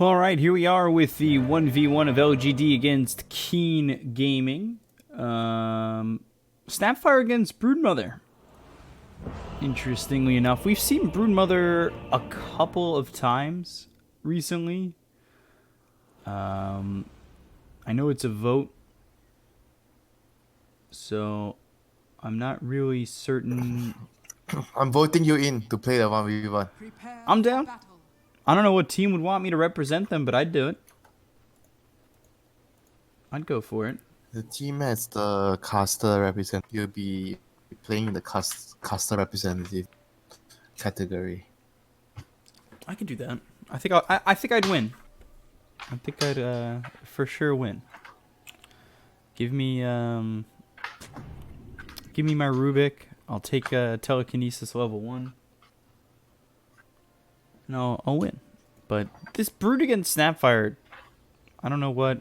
Alright, here we are with the 1v1 of LGD against Keen Gaming. Snapfire against Broodmother. Interestingly enough, we've seen Broodmother a couple of times recently. I know it's a vote, so I'm not really certain. I'm voting you in to play the 1v1. I'm down. I don't know what team would want me to represent them, but I'd do it. I'd go for it. The team has the caster representative. You'll be playing in the caster representative category. I could do that. I think I'd win. I think I'd for sure win. Give me my Rubik. I'll take telekinesis level 1. And I'll win. But this Brood against Snapfire, I don't know what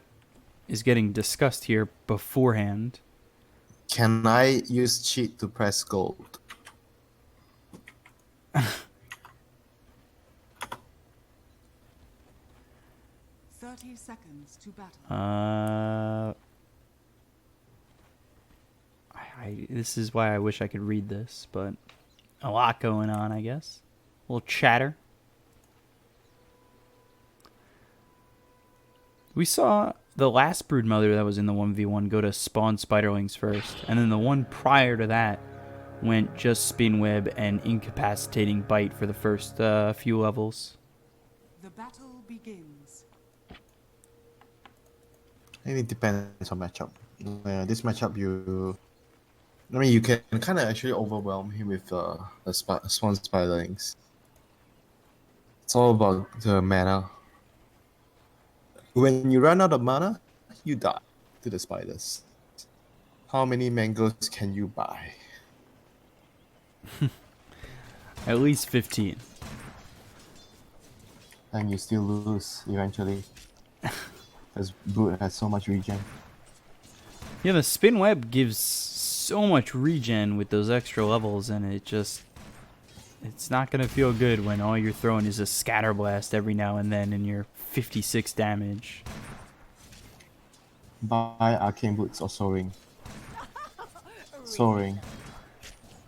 is getting discussed here beforehand. Can I use cheat to press gold? 30 seconds to battle. This is why I wish I could read this, but a lot going on, I guess. A little chatter. We saw the last Broodmother that was in the 1v1 go to spawn Spiderlings first, and then the one prior to that went just Spin Web and Incapacitating Bite for the first few levels. The battle begins. It depends on matchup. This matchup, you can kind of actually overwhelm him with the spawn Spiderlings. It's all about the mana. When you run out of mana, you die to the spiders. How many mangoes can you buy? At least 15. And you still lose eventually. Because Brood has so much regen. Yeah, the Spin Web gives so much regen with those extra levels, and it's not going to feel good when all you're throwing is a Scatter Blast every now and then and you're 56 damage. Buy Arcane Boots or Soaring. Soaring.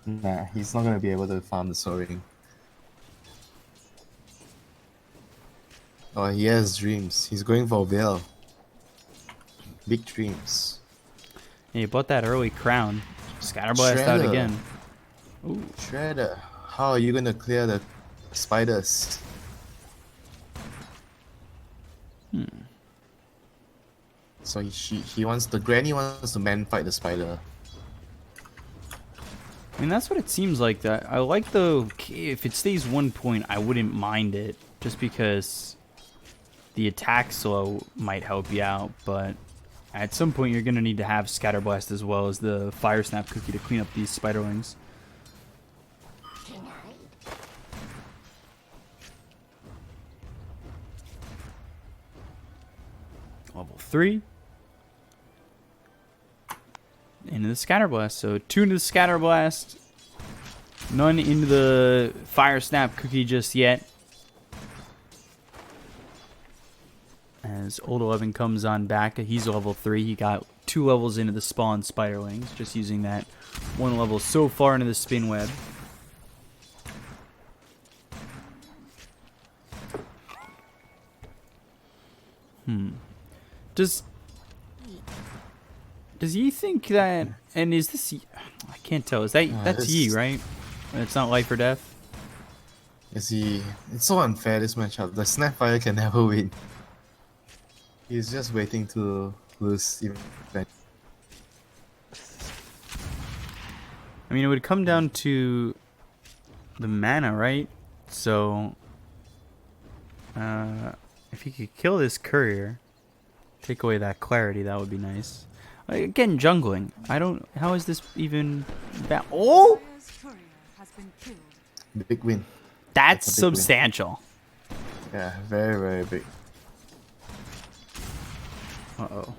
Nah, he's not going to be able to farm the Soaring. Oh, he has dreams. He's going for Veil. Big dreams. Yeah, you bought that early crown. Scatter Blast out again. Ooh. Shredder. How are you gonna clear the spiders? So he wants the granny wants to man fight the spider. I mean, that's what it seems like. That I like the if it stays 1 point, I wouldn't mind it, just because the attack slow might help you out. But at some point, you're gonna need to have Scatter Blast as well as the Fire Snap cookie to clean up these Spiderlings. Level 3. Into the Scatter Blast. So 2 into the Scatter Blast. None into the Fire Snap cookie just yet. As Old 11 comes on back, he's level 3. He got 2 levels into the spawn Spiderlings, just using that 1 level so far into the Spin Web. Does Yi think that, and is this, I can't tell, is that, that's Yi, right? It's not life or death? Is he? It's so unfair, this matchup. The Snapfire can never win. He's just waiting to lose even. I mean, it would come down to the mana, right? So, if he could kill this courier, take away that clarity, that would be nice. Again, jungling. I don't. How is this even? Oh! Big win. That's a big substantial. Win. Yeah, very, very big. Uh-oh.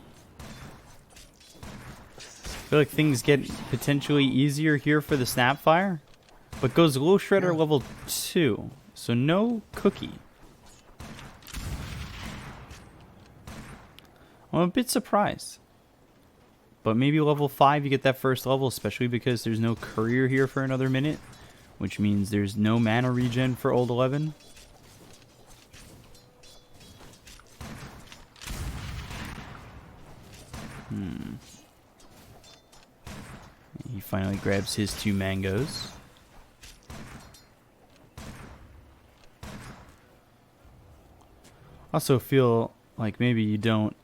I feel like things get potentially easier here for the Snapfire. But goes Low Shredder level 2. So no cookie. I'm a bit surprised. But maybe level 5 you get that first level, especially because there's no courier here for another minute. Which means there's no mana regen for Old 11. He finally grabs his 2 mangoes. Also feel like maybe you don't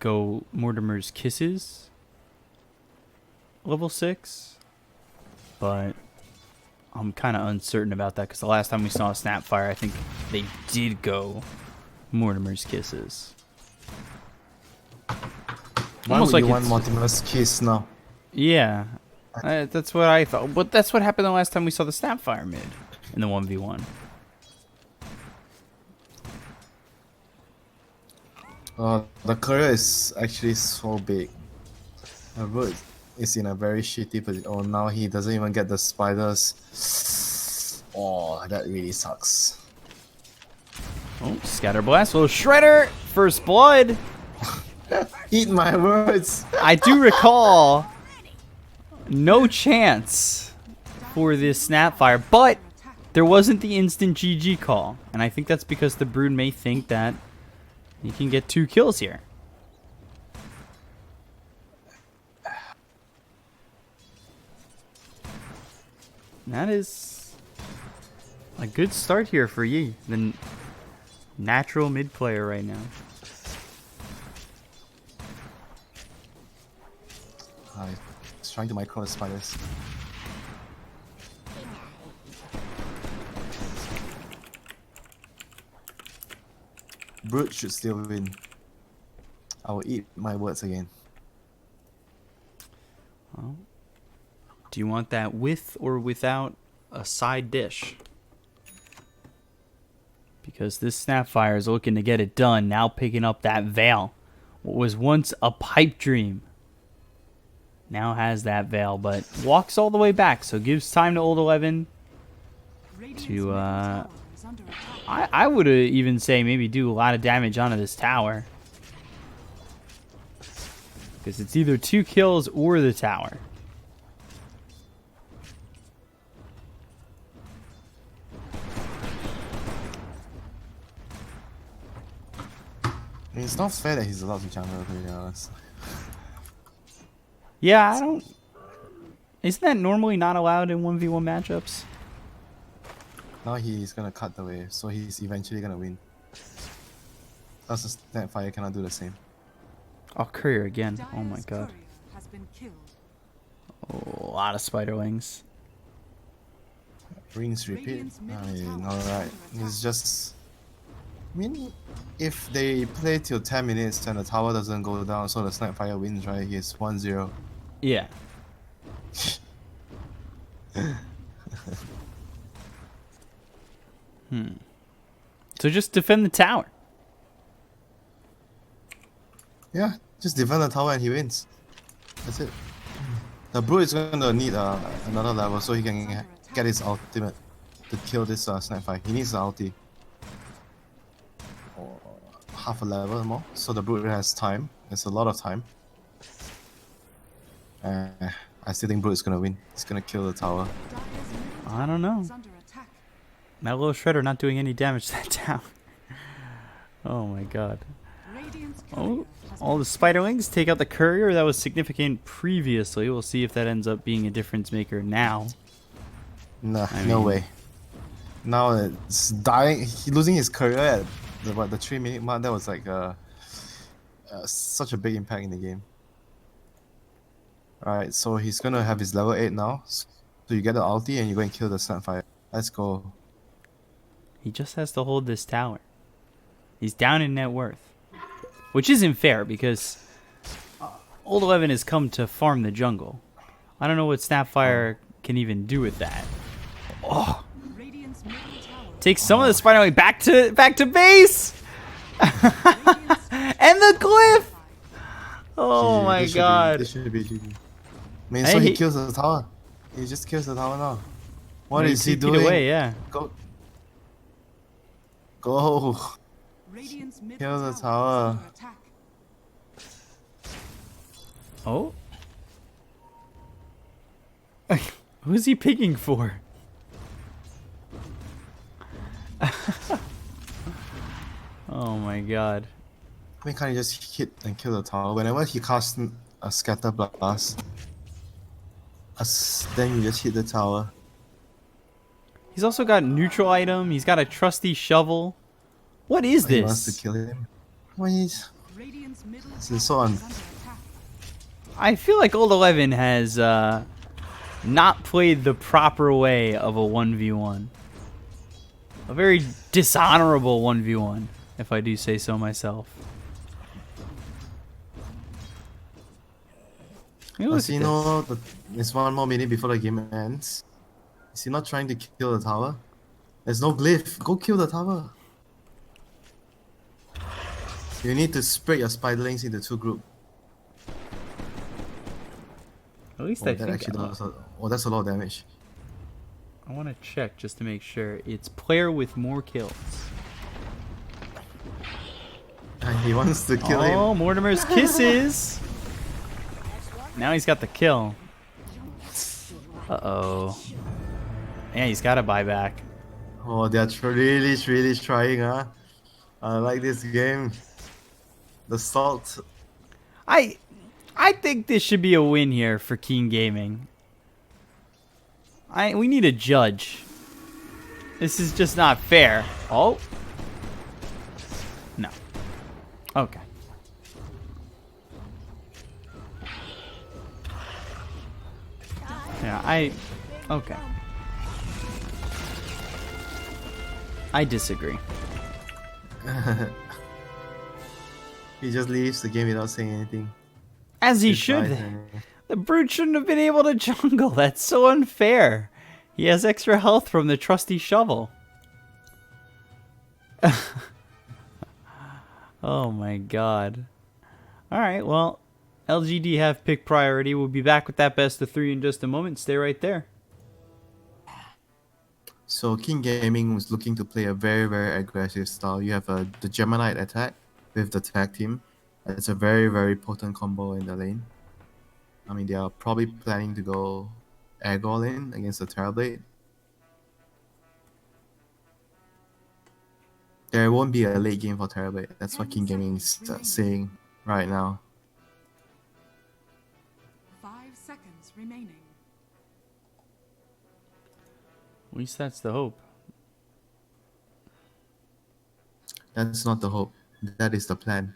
go Mortimer's Kisses level 6. But I'm kind of uncertain about that because the last time we saw a Snapfire, I think they did go Mortimer's Kisses. Why Almost would like you want it's- Mortimer's Kiss now? Yeah, that's what I thought. But that's what happened the last time we saw the Snapfire mid in the 1v1. The courier is actually so big. The root is in a very shitty position. Oh, now he doesn't even get the spiders. Oh, that really sucks. Oh, Scatter Blast. Little Shredder. First blood. Eat my words. I do recall no chance for this Snapfire, but there wasn't the instant GG call. And I think that's because the Brood may think that he can get 2 kills here. That is a good start here for Yi, the natural mid player right now. He's trying to micro the spiders. Brute should still win. I will eat my words again. Do you want that with or without a side dish? Because this Snapfire is looking to get it done, now picking up that Veil. What was once a pipe dream now has that Veil, but walks all the way back, so gives time to Old 11 to, I would even say maybe do a lot of damage onto this tower. Because it's either 2 kills or the tower. I mean, it's not fair that he's allowed to jungle, to be honest. Yeah, I don't... Isn't that normally not allowed in 1v1 matchups? Now he's gonna cut the wave, so he's eventually gonna win. Plus the Snapfire cannot do the same. Oh, Courier again. Oh my Dire's god. courier has been killed. Oh, a lot of Spiderlings. Rings repeat. I mean, alright. It's just... I mean, if they play till 10 minutes and the tower doesn't go down, so the Snapfire wins, right? He's 1-0. Yeah. So just defend the tower. Yeah, just defend the tower and he wins. That's it. The Brute is gonna need another level so he can get his ultimate to kill this Snapfire. He needs the ulti. Or half a level more, so the Brute has time. There's a lot of time. I still think Brute is gonna win. He's gonna kill the tower. I don't know. Is under attack. That little Shredder not doing any damage to that tower. Oh my god. Radiant's Oh, courier has all the Spiderlings take out the Courier. That was significant previously. We'll see if that ends up being a difference maker now. Nah, I no mean- way. Now it's dying. He losing his career at the 3-minute mark. That was like such a big impact in the game. Alright, so he's gonna have his level 8 now. So you get the ulti and you go and kill the Snapfire. Let's go. He just has to hold this tower. He's down in net worth. Which isn't fair because Old 11 has come to farm the jungle. I don't know what Snapfire can even do with that. Radiant's middle tower. Takes some of the Spiderling back to base! And the glyph! Oh GG, my this should be- god. This should be GG. I mean, Hey, so he he- kills the tower. He just kills the tower now. What He is he TP'd doing? away, yeah. Go. Go. Radiant's middle Kill the tower is tower. under attack. Oh? Who's he picking for? Oh my god. I mean, can't you just hit and kill the tower? Whenever he casts a scatter blast, then you just hit the tower. He's also got neutral item. He's got a trusty shovel. What is He wants to this? kill him. Well, he's Radiant's middle this tower is so is under attack. I feel like Old 11 has not played the proper way of a 1v1. A very dishonorable 1v1, if I do say so myself. Hey, look Does at he this. know that it's 1 more minute before the game ends? Is he not trying to kill the tower? There's no glyph. Go kill the tower. You need to spread your spiderlings into 2 groups. At least Oh, I that think actually does. Oh, that's a lot of damage. I want to check just to make sure. It's player with more kills. And he wants to kill Oh, him. Mortimer's kisses. Now he's got the kill. Uh-oh. Yeah, he's got a buyback. Oh, they're really trying, huh? I like this game. The salt. I think this should be a win here for Keen Gaming. We need a judge. This is just not fair. Oh. No. Okay. Yeah, okay. I disagree. He just leaves the game without saying anything. As he Good should. guy, man. The brute shouldn't have been able to jungle. That's so unfair. He has extra health from the trusty shovel. Oh my god. Alright, well, LGD have pick priority. We'll be back with that best of 3 in just a moment. Stay right there. So King Gaming was looking to play a very aggressive style. You have the Gemini attack with the tag team. It's a very potent combo in the lane. I mean, they are probably planning to go aggro lane against the Terrorblade. There won't be a late game for Terrorblade. That's what King Gaming is saying right now. 5 seconds remaining. At least that's the hope. That's not the hope. That is the plan.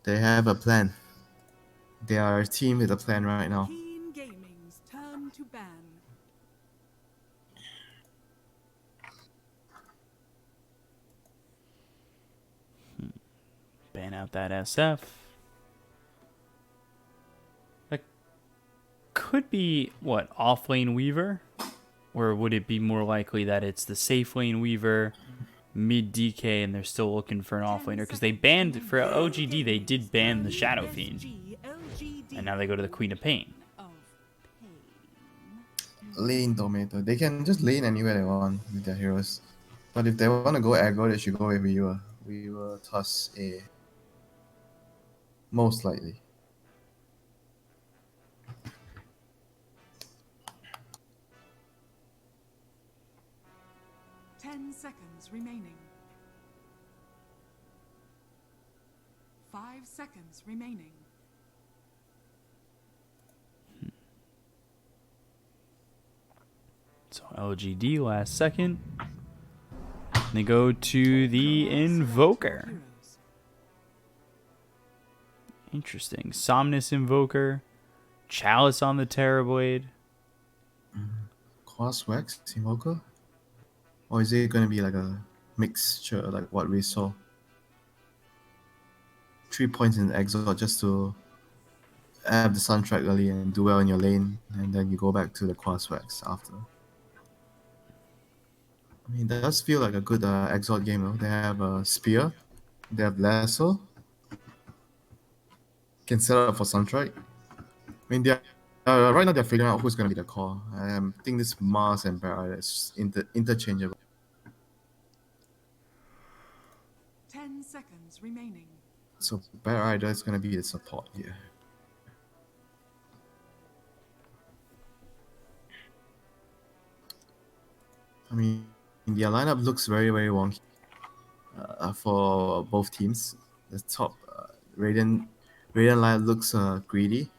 They have a plan. They are a team with a plan right now. Keen Gaming's turn to ban. Ban out that SF. That could be, what, off-lane Weaver? Or would it be more likely that it's the safe lane Weaver, mid DK, and they're still looking for an off-laner? Because they banned, for LGD, they did ban the Shadow Fiend. And now they go to the Queen of Pain. Lane dominator. They can just lane anywhere they want with their heroes. But if they want to go aggro, they should go with Weaver. Weaver toss A. Most likely. Seconds remaining. 5 seconds remaining. So LGD last second. They go to the Invoker. Heroes. Interesting. Somnus Invoker. Chalice on the Terrorblade. Crosswax Invoker? Or is it going to be like a mixture like what we saw? 3 points in Exalt just to have the soundtrack early and do well in your lane, and then you go back to the Crosswax after. I mean, that does feel like a good Exalt game though. They have a Spear, they have Lasso, can set up for Sunstrike. I mean, they're right now they're figuring out who's going to be the core. I think this Mars and Barra is interchangeable. 10 seconds remaining. So better either is gonna be the support here. I mean, their lineup looks very, very wonky for both teams. The top Radiant line looks greedy,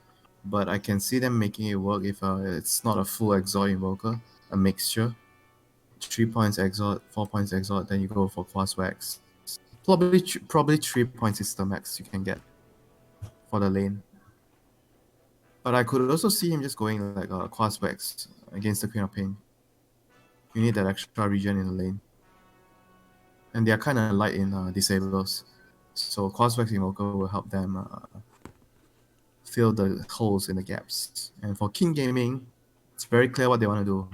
but I can see them making it work if it's not a full exalt invoker, a mixture. 3 points exalt, 4 points exalt, then you go for Quas Wax. Probably 3 points is the max you can get for the lane. But I could also see him just going like a Quas Wax against the Queen of Pain. You need that extra regen in the lane. And they are kind of light in disables. So Quas Wax Invoker will help them fill the holes in the gaps. And for King Gaming, it's very clear what they want to do.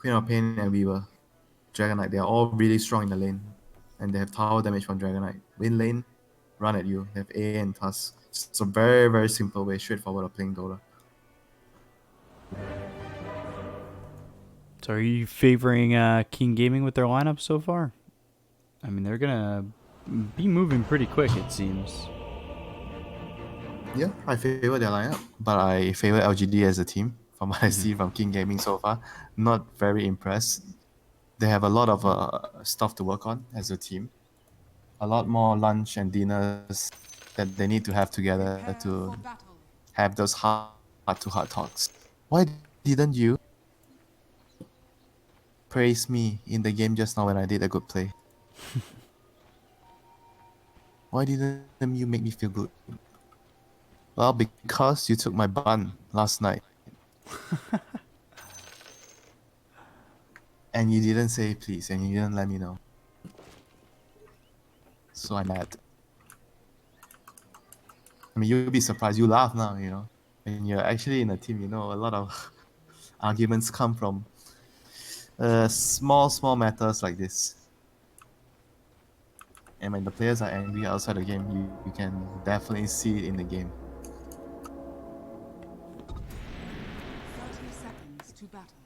Queen of Pain and Weaver, Dragon Knight, they are all really strong in the lane. And they have tower damage from Dragon Knight. Win lane, run at you. They have A and Tusk. It's a very, very simple way, straightforward of playing Dota. So are you favoring King Gaming with their lineup so far? I mean, they're gonna be moving pretty quick, it seems. Yeah, I favor their lineup, but I favor LGD as a team. From what I see from King Gaming so far, not very impressed. They have a lot of stuff to work on as a team. A lot more lunch and dinners that they need to have together Prepare to for battle. have those heart-to-heart talks. Why didn't you praise me in the game just now when I did a good play? Why didn't you make me feel good? Well, because you took my bun last night. And you didn't say please, and you didn't let me know. So I'm mad. I mean, you'll be surprised. You laugh now, you know. When you're actually in a team, you know, a lot of arguments come from small matters like this. And when the players are angry outside the game, you can definitely see it in the game. 30 seconds to battle.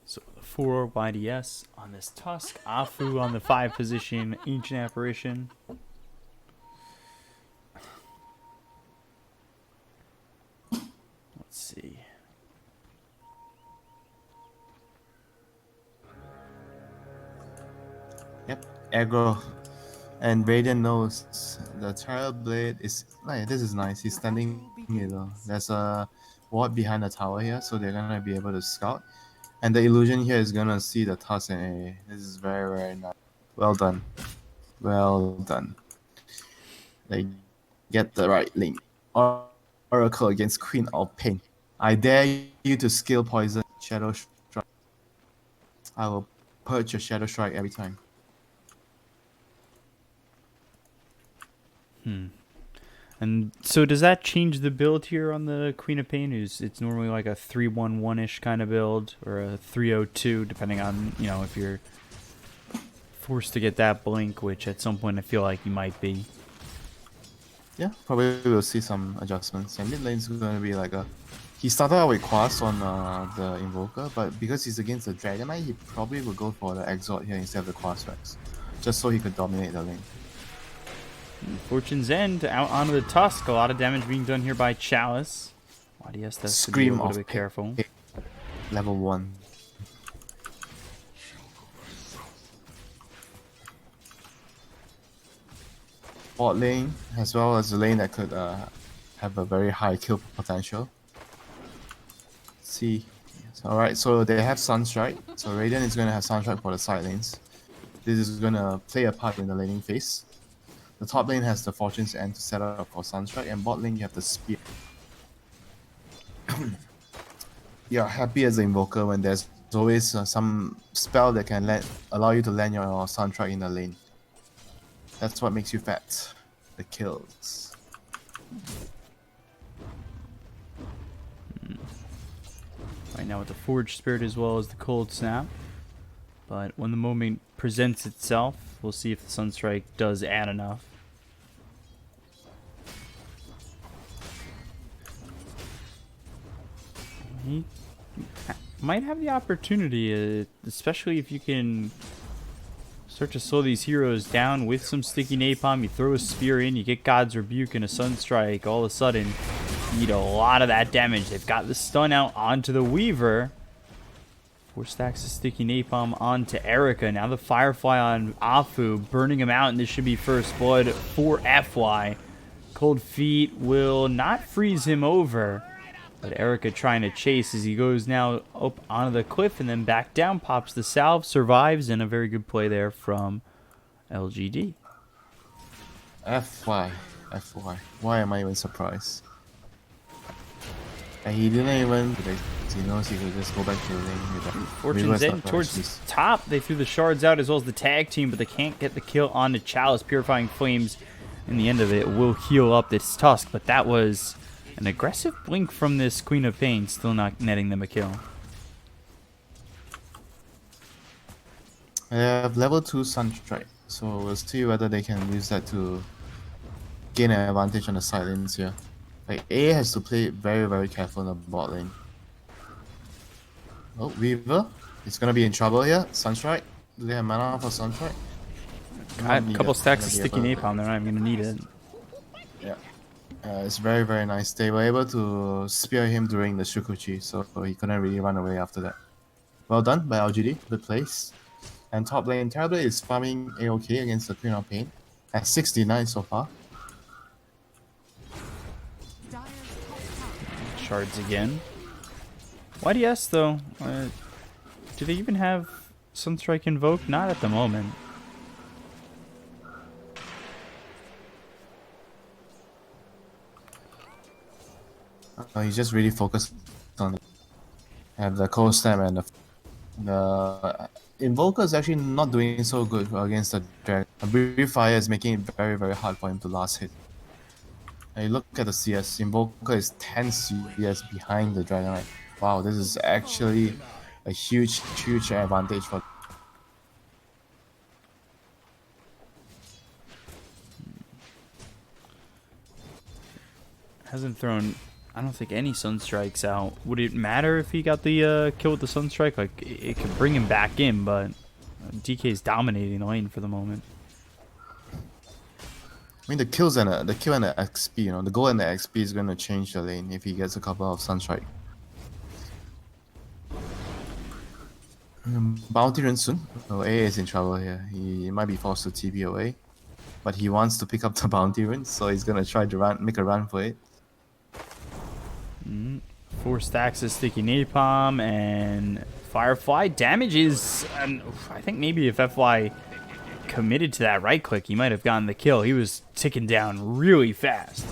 So the 4 YDS on this Tusk, Afu on the 5 position, Ancient Apparition. Let's see. Yep, aggro. And Raiden knows the Terror Blade is like this is nice. He's standing middle. There's a ward behind the tower here, so they're gonna be able to scout. And the illusion here is gonna see the Tusk and A. This is very, very nice. Well done. Well done. They get the right link. Oracle against Queen of Pain. I dare you to skill poison Shadow Strike. I will purge your Shadow Strike every time. And so does that change the build here on the Queen of Pain? It's normally like a 3-1-1-ish kind of build, or a 3-0-2, depending on, you know, if you're forced to get that blink, which at some point I feel like you might be. Yeah, probably we'll see some adjustments. And mid lane's gonna be like a... He started out with Quas on the Invoker, but because he's against the Dragon Knight, he probably will go for the Exalt here instead of the Quas Rex. Just so he could dominate the lane. Fortune's End out onto the Tusk. A lot of damage being done here by Chalice. YDS has to be a Scream little of bit careful. pain. Level 1. Bot lane, as well as the lane that could have a very high kill potential. Let's see. Alright, so they have Sunstrike. So Raiden is going to have Sunstrike for the side lanes. This is going to play a part in the laning phase. The top lane has the Fortune's End to set up for Sunstrike, and bot lane you have the Spear. You're happy as an Invoker when there's always some spell that can allow you to land your Sunstrike in the lane. That's what makes you fat. The kills. Right now with the Forge Spirit as well as the Cold Snap. But when the moment presents itself, we'll see if the Sunstrike does add enough. He might have the opportunity, especially if you can start to slow these heroes down with some sticky napalm. You throw a spear in, you get God's Rebuke and a Sunstrike. All of a sudden, you eat a lot of that damage. They've got the stun out onto the Weaver. 4 stacks of sticky napalm onto Erica. Now the Firefly on Afu, burning him out, and this should be first blood for FY. Cold Feet will not freeze him over, but Erica trying to chase as he goes now up onto the cliff and then back down, pops the salve, survives, and a very good play there from LGD. FY. Why am I even surprised? And he didn't even, because he knows he could just go back to the lane with that. Fortune's in towards top. They threw the shards out as well as the tag team, but they can't get the kill onto Chalice. Purifying Flames in the end of it will heal up this Tusk, but that was an aggressive blink from this Queen of Pain, still not netting them a kill. They have level 2 Sunstrike, so we'll see whether they can use that to gain an advantage on the side lanes here. Like, A has to play very, very careful in the bot lane. Oh, Weaver is gonna be in trouble here. Sunstrike. Do they have mana for Sunstrike? Got a couple stacks of sticky napalm. They're not even gonna need it. Yeah. It's very, very nice. They were able to spear him during the Shukuchi, so he couldn't really run away after that. Well done by LGD. Good place. And top lane, Terrorblade is farming AOK against the Queen of Pain at 69 so far. Shards again. YDS though, do they even have Sunstrike invoked? Not at the moment. He's just really focused on it. Have the cold snap and the Invoker is actually not doing so good against the Dragon. A Brief Fire is making it very, very hard for him to last hit. And you look at the CS, Invoker is 10 CS behind the Dragon Knight. Wow, this is actually a huge, huge advantage for. Hasn't thrown, I don't think, any Sunstrikes out. Would it matter if he got the kill with the Sunstrike? Like, it could bring him back in, but DK is dominating the lane for the moment. I mean, the kill and the XP, you know, the goal and the XP is going to change the lane if he gets a couple of Sunstrike. Bounty run soon. Oh, A is in trouble here. He might be forced to TP away, but he wants to pick up the bounty run, so he's gonna try to make a run for it. 4 stacks of sticky napalm and Firefly damage is. I think maybe if FY committed to that right click, he might have gotten the kill. He was ticking down really fast.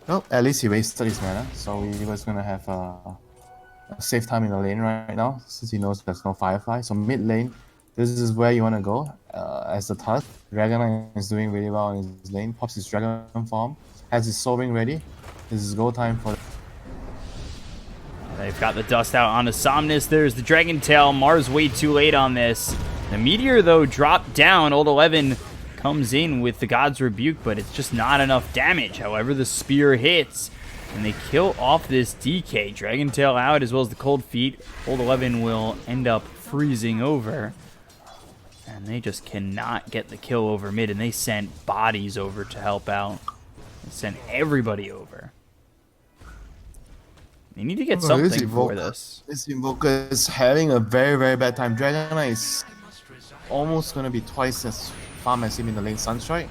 Well, at least he wasted his mana, so he was gonna have a safe time in the lane right now, since he knows there's no Firefly. So mid lane, this is where you want to go as the Tusk. Dragon is doing really well in his lane, pops his Dragon form, has his Soul Ring ready. This is go time for. They've got the dust out onto Somnus. There's the Dragon Tail. Mars way too late on this. The Meteor, though, dropped down. Old 11 comes in with the God's Rebuke, but it's just not enough damage. However, the Spear hits, and they kill off this DK. Dragon Tail out, as well as the Cold Feet. Old 11 will end up freezing over. And they just cannot get the kill over mid, and they sent bodies over to help out. They sent everybody over. They need to get something for this. This Invoker is having a very, very bad time. Dragon Knight is almost going to be twice as farm as him in the lane Sunstrike.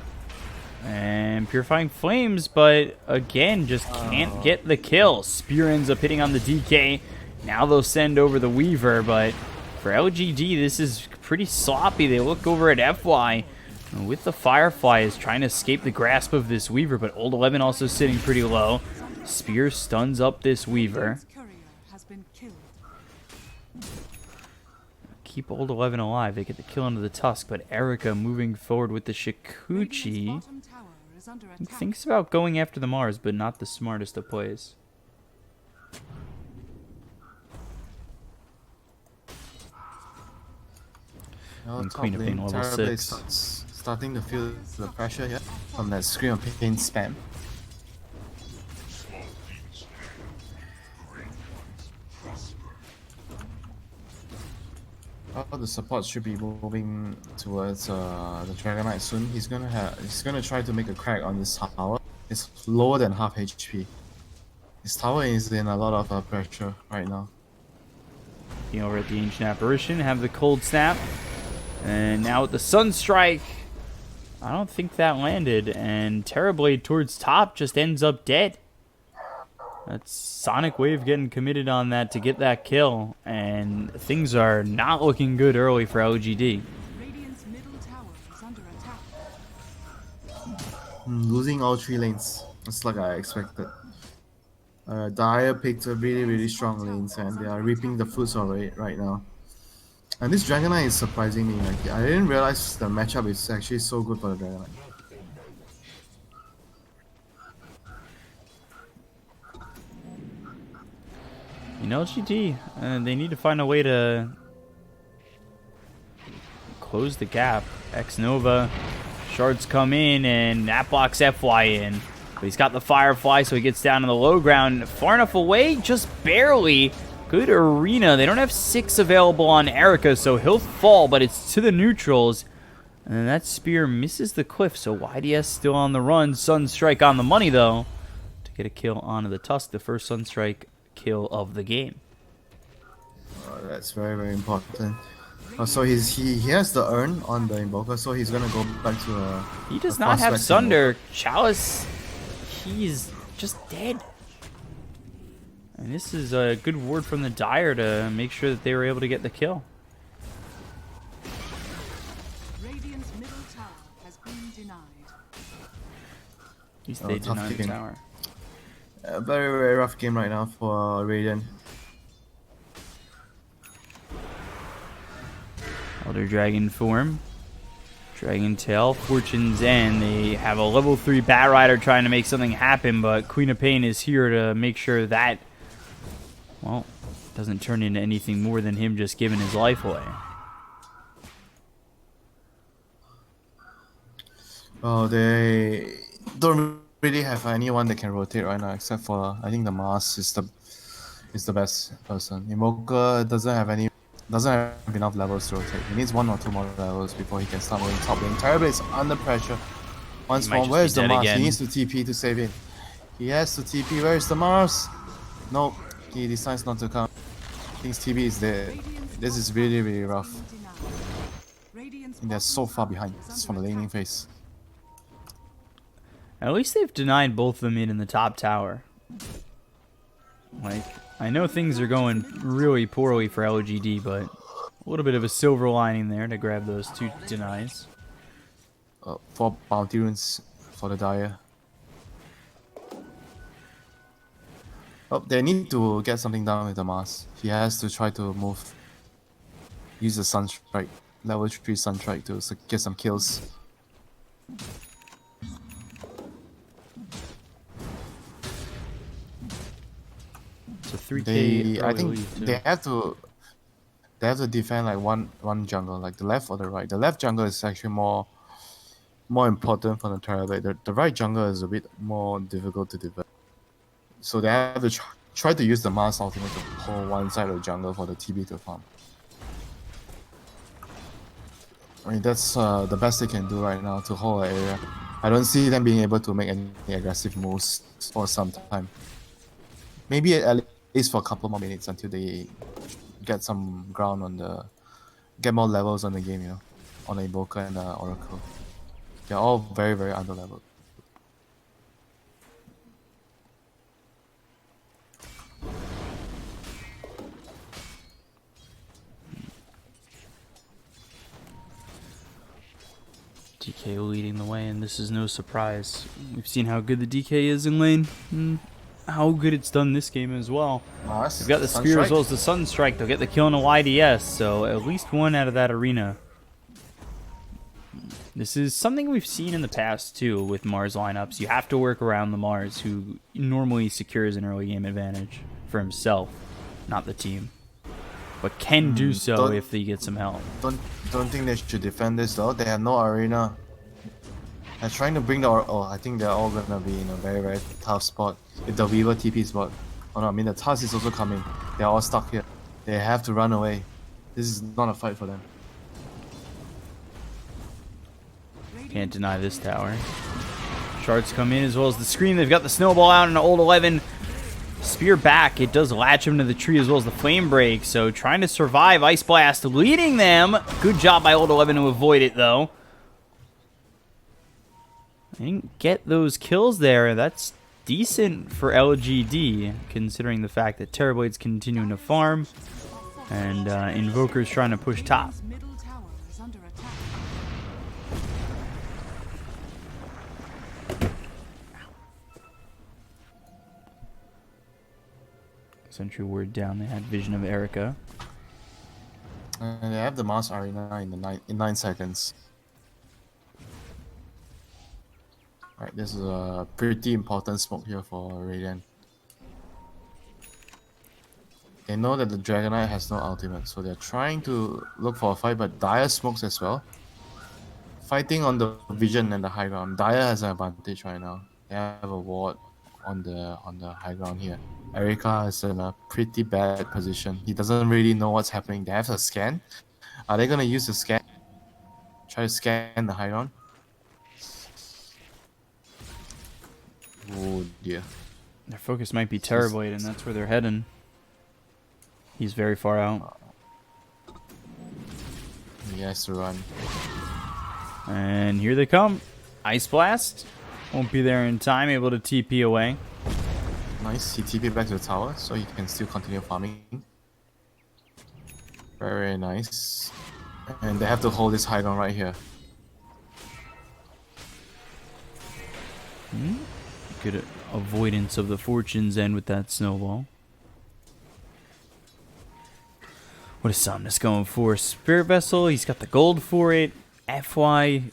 And Purifying Flames, but again, just can't get the kill. Spear ends up hitting on the DK. Now they'll send over the Weaver, but for LGD, this is pretty sloppy. They look over at FY with the Firefly is trying to escape the grasp of this Weaver, but Old 11 also sitting pretty low. Spear stuns up this Weaver. Keep Old 11 alive. They get the kill onto the Tusk, but Erica moving forward with the Shikuchi. He thinks about going after the Mars, but not the smartest of plays. And Queen of Pain level 6. Starting to feel the pressure here from that Scream of Pain spam. The support should be moving towards the Dragon Knight soon. He's gonna try to make a crack on this tower. It's lower than half HP. His tower is in a lot of pressure right now. Over at the Ancient Apparition, have the Cold Snap. And now with the Sunstrike, I don't think that landed. And Terrorblade towards top just ends up dead. That's Sonic Wave getting committed on that to get that kill. And things are not looking good early for LGD. Radiant's middle tower is under attack. Losing all 3 lanes. It's like I expected. Dire picked a really strong lanes and they are reaping the fruits of it right now. And this Dragon Knight is surprising me. Like, I didn't realize the matchup is actually so good for the Dragon Knight. In LGD, they need to find a way to close the gap. X-Nova, shards come in, and that blocks FY in. But he's got the Firefly, so he gets down to the low ground. Far enough away, just barely. Good arena. They don't have 6 available on Erica, so he'll fall, but it's to the neutrals. And then that spear misses the cliff, so YDS still on the run. Sunstrike on the money, though, to get a kill onto the Tusk. The first Sunstrike kill of the game. That's very important. So he has the urn on the Invoker, so he's gonna go back to he does not have Sunder. Chalice, he's just dead. And this is a good ward from the Dire to make sure that they were able to get the kill. Radiant's middle tower has been denied. At least they denied the tower. A very rough game right now for Radiant. Elder Dragon form. Dragon Tail, Fortune's End. They have a level 3 Bat Rider trying to make something happen, but Queen of Pain is here to make sure that, well, doesn't turn into anything more than him just giving his life away. Oh, they don't really have anyone that can rotate right now, except for I think the Mars is the best person. Invoker doesn't have enough levels to rotate. He needs 1 or 2 more levels before he can start moving top lane. Terrible is under pressure. Once more, where's the Mars? He needs to TP to save him. He has to TP. Where's the Mars? Nope. He decides not to come. Thinks TP is there. This is really rough. And they're so far behind. It's from the laning phase. At least they've denied both of them in the top tower. Like, I know things are going really poorly for LGD, but a little bit of a silver lining there to grab those 2 denies. 4 bounty runes for the Dire. Oh, they need to get something done with the Mars. He has to try to use the Sunstrike, level 3 Sunstrike to get some kills. So 3K. I think they have to defend like one jungle, like the left or the right. The left jungle is actually more important for the Terrorblade. The right jungle is a bit more difficult to defend. So they have to try to use the Mars ultimate to pull one side of the jungle for the TB to farm. I mean, that's the best they can do right now to hold the area. I don't see them being able to make any aggressive moves for some time. Maybe at least for a couple more minutes until they get some ground on get more levels on the game, you know, on the Invoker and the Oracle. They're all very under leveled. DK leading the way, and this is no surprise. We've seen how good the DK is in lane, and how good it's done this game as well. Nice. They've got the spear as well as the Sunstrike. They'll get the kill in a YDS, so at least 1 out of that arena. This is something we've seen in the past too with Mars lineups. You have to work around the Mars, who normally secures an early game advantage for himself, not the team, but can do so if they get some help. Don't think they should defend this though. They have no arena. They're trying to bring the I think they're all gonna be in a very tough spot. If the Weaver TP spot. Oh no, I mean the Tusk is also coming. They're all stuck here. They have to run away. This is not a fight for them. Can't deny this tower. Shards come in as well as the screen. They've got the snowball out and an old 11. Spear back. It does latch him to the tree as well as the flame break. So trying to survive. Ice Blast leading them. Good job by old 11 to avoid it though. I didn't get those kills there. That's decent for LGD, considering the fact that Terrorblade's continuing to farm and Invoker's trying to push top. Radiant's middle tower is under attack. Sentry ward down. They had vision of Erica. And they have the Mars Arena in 9 seconds. Alright, this is a pretty important smoke here for Radiant. They know that the Dragonite has no ultimate, so they're trying to look for a fight, but Dire smokes as well. Fighting on the vision and the high ground. Dire has an advantage right now. They have a ward on the high ground here. Erica is in a pretty bad position. He doesn't really know what's happening. They have a scan. Are they gonna use the scan? Try to scan the high ground? Oh dear. Their focus might be Terrorblade, and that's where they're heading. He's very far out. He has to run. And here they come. Ice Blast. Won't be there in time, able to TP away. Nice. He TP back to the tower, so he can still continue farming. Very nice. And they have to hold this high ground right here. Good avoidance of the Fortune's End with that snowball. What is Somnus going for? Spirit Vessel. He's got the gold for it. FY.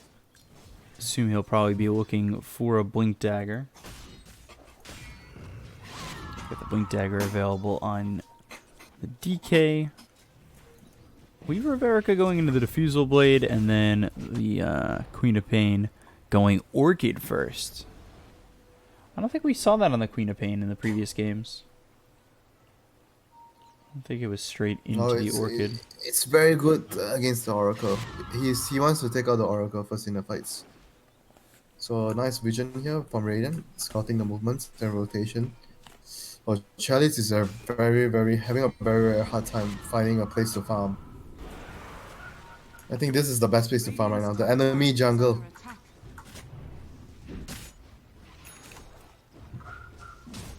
Assume he'll probably be looking for a Blink Dagger. Got the Blink Dagger available on the DK. Weaver of Erica going into the Diffusal Blade, and then the Queen of Pain going Orchid first. I don't think we saw that on the Queen of Pain in the previous games. I don't think it was straight into the Orchid. It's very good against the Oracle. He wants to take out the Oracle first in the fights. So nice vision here from Raiden, scouting the movements and rotation. Well, Chalice is having a very hard time finding a place to farm. I think this is the best place to farm right now. The enemy jungle. Under attack.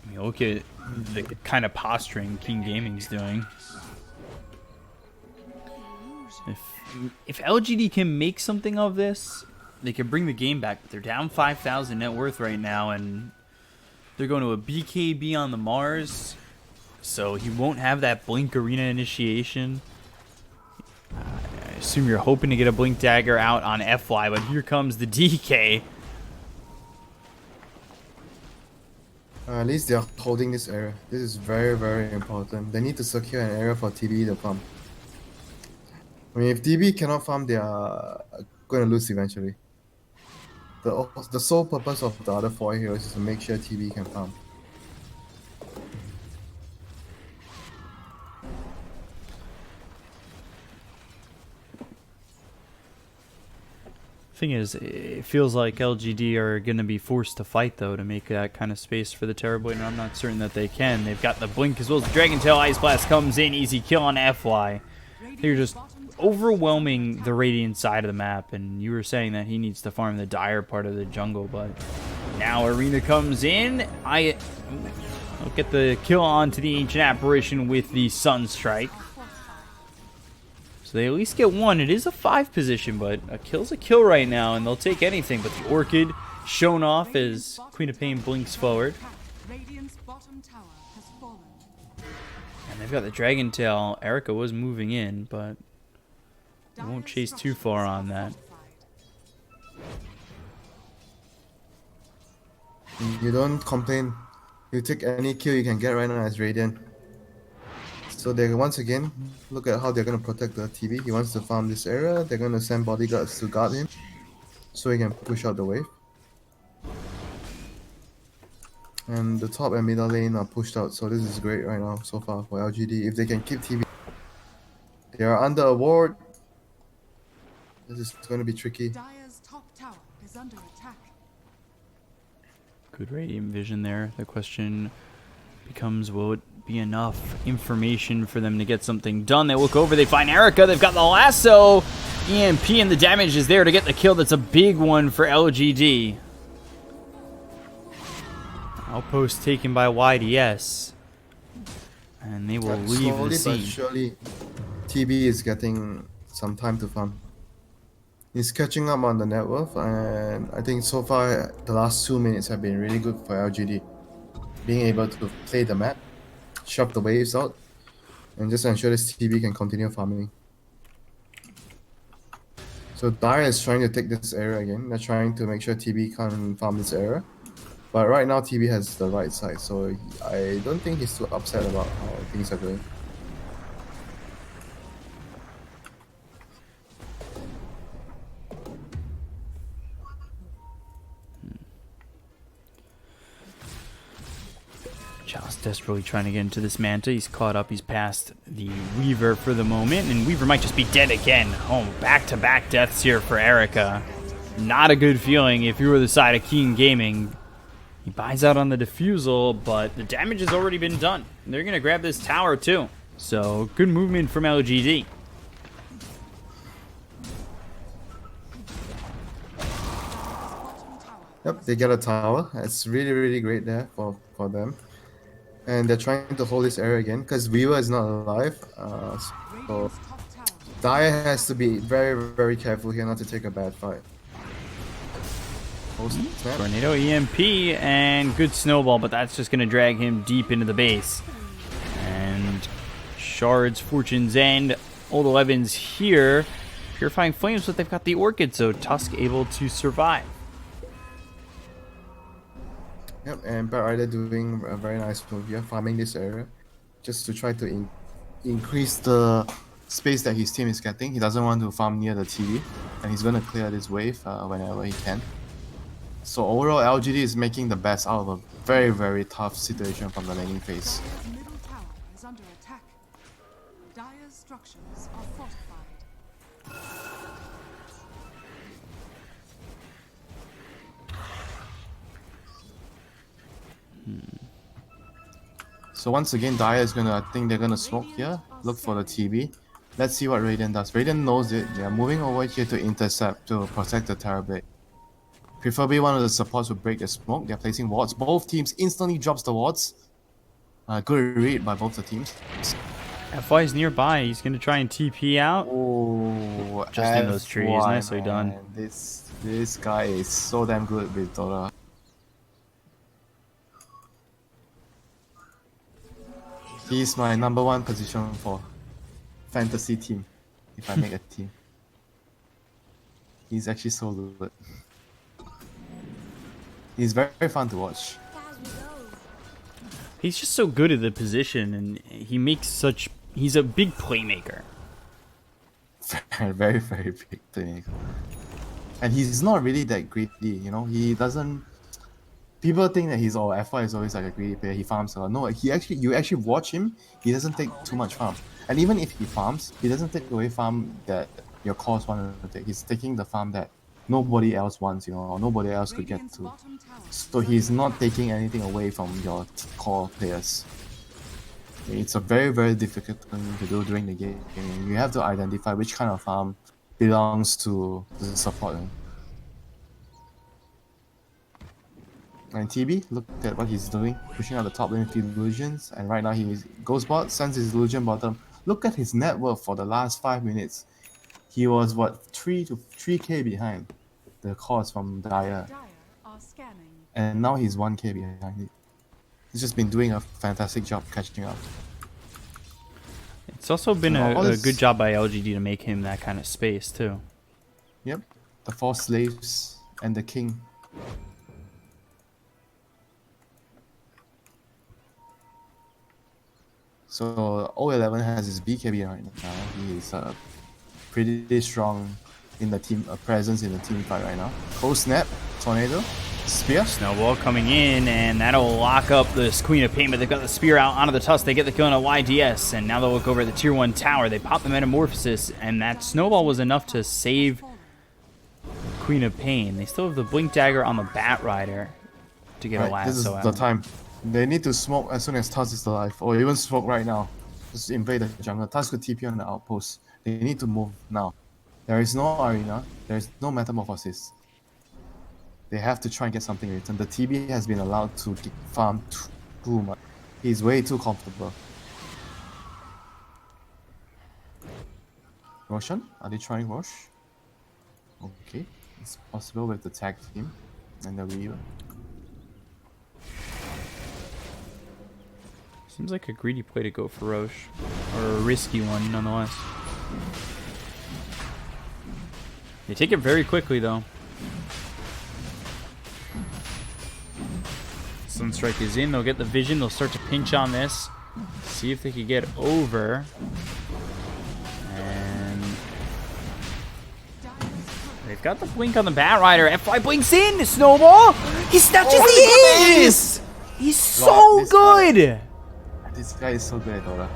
I mean, look at the kind of posturing King Gaming's doing. If LGD can make something of this, they can bring the game back. But they're down 5,000 net worth right now, and they're going to a BKB on the Mars, so he won't have that Blink Arena initiation. I assume you're hoping to get a Blink Dagger out on FY, but here comes the DK. At least they're holding this area. This is very important. They need to secure an area for TB to farm. I mean, if TB cannot farm, they are going to lose eventually. The sole purpose of the other 4 heroes is to make sure TB can farm. Thing is, it feels like LGD are going to be forced to fight, though, to make that kind of space for the Terrorblade, and I'm not certain that they can. They've got the Blink as well as the Dragon Tail. Ice Blast comes in, easy kill on FY. They're just overwhelming the Radiant side of the map, and you were saying that he needs to farm the Dire part of the jungle, but now Arena comes in. I'll get the kill onto the Ancient Apparition with the Sunstrike. So they at least get one. It is a 5 position, but a kill's a kill right now, and they'll take anything. But the Orchid shown off as Queen of Pain blinks forward. Radiant's bottom tower has fallen. And they've got the Dragon Tail. Erica was moving in, but they won't chase too far on that. You don't complain. You take any kill you can get right now as Radiant. So they once again look at how they're gonna protect the TV. He wants to farm this area. They're gonna send bodyguards to guard him, so he can push out the wave. And the top and middle lane are pushed out, so this is great right now so far for LGD. If they can keep TV, They are under a ward. This is going to be tricky. Dire's top tower is under attack. Good radiant vision there. The question becomes, will it be enough information for them to get something done? They look over, they find Erica, they've got the lasso. EMP and the damage is there to get the kill. That's a big one for LGD. Outpost taken by YDS. And they will leave Slowly the scene. but surely, TB is getting some time to farm. He's catching up on the net worth, and I think so far the last 2 minutes have been really good for LGD. Being able to play the map, shove the waves out, and just ensure this TB can continue farming. So Dire is trying to take this area again. They're trying to make sure TB can't farm this area. But right now TB has the right side, so I don't think he's too upset about how things are going. Chalice desperately trying to get into this Manta. He's caught up. He's past the Weaver for the moment, and Weaver might just be dead again. Oh, back-to-back deaths here for Erica. Not a good feeling if you were the side of Keen Gaming. He buys out on the defusal, but the damage has already been done. They're going to grab this tower, too. So, good movement from LGD. Yep, they get a tower. It's really, really great there for them. And they're trying to hold this area again because Weaver is not alive. So Radiant's top tower. Dire has to be very, very careful here not to take a bad fight. Oh, snap. Tornado EMP and good snowball, but that's just going to drag him deep into the base. And Shards, Fortune's End, Old 11's here. Purifying Flames, but they've got the Orchid, so Tusk able to survive. Yep, and Bad Rider doing a very nice move here, farming this area, just to try to increase the space that his team is getting. He doesn't want to farm near the TV, and he's going to clear this wave whenever he can. So overall, LGD is making the best out of a very, very tough situation from the laning phase. Dire's middle tower is under attack. Dire's structures are fortified. So once again, Dire is gonna, I think they're gonna smoke here, look for the TB. Let's see what Radiant does. Radiant knows it. They're moving over here to intercept, to protect the Terrorblade. Preferably one of the supports will break the smoke. They're placing wards. Both teams instantly drops the wards. Good read by both the teams. FY is nearby. He's going to try and TP out. Oh, Just in those trees. FY, Nicely done. man. This guy is so damn good with Dota. He's my number one position for fantasy team, if I make a team. He's actually so good. He's very, very fun to watch. He's just so good at the position, and he makes such... He's a big playmaker. Very, very big playmaker. And he's not really that greedy, you know? He doesn't... People think that he's FY is always like a greedy player, he farms a lot. No, you actually watch him, he doesn't take too much farm. And even if he farms, he doesn't take away farm that your cores want to take. He's taking the farm that nobody else wants, you know, or nobody else could get Radiant's to. bottom tower is So he's not taking anything away from your core players. It's a very, very difficult thing to do during the game. You have to identify which kind of farm belongs to the support. And TB, look at what he's doing, pushing out the top lane with illusions, and right now he goes bot, sends his illusion bottom. Look at his net worth for the last 5 minutes. He was what, 3k behind the cost from Dire, Dire are scanning. and now he's 1k behind it. He's just been doing a fantastic job catching up. It's also been All a this- good job by LGD to make him that kind of space, too. Yep, the 4 slaves and the king. So 011 has his BKB right now. He is pretty strong in the team, presence in the team fight right now. Cold snap, tornado, Spear? Snowball coming in, and that'll lock up this Queen of Pain, but they've got the spear out onto the Tusk. They get the kill on a YDS, and now they'll look over at the Tier 1 tower. They pop the Metamorphosis, and that Snowball was enough to save Queen of Pain. They still have the Blink Dagger on the Bat Rider to get a lasso this is out. the time. They need to smoke as soon as Tusk is alive, or even smoke right now. Just invade the jungle. Tusk could TP on the outpost. They need to move now. There is no arena. There is no Metamorphosis. They have to try and get something in return. The TB has been allowed to farm too much. He's way too comfortable. Roshan? Are they trying Rosh? Okay. It's possible with the tag team and the Weaver. Seems like a greedy play to go for Roche. Or a risky one, nonetheless. They take it very quickly, though. Sunstrike is in. They'll get the vision. They'll start to pinch on this. See if they can get over. And they've got the blink on the Bat Rider. FY blinks in. Snowball. He snatches the ace. He's so good. This guy is so good at Dota.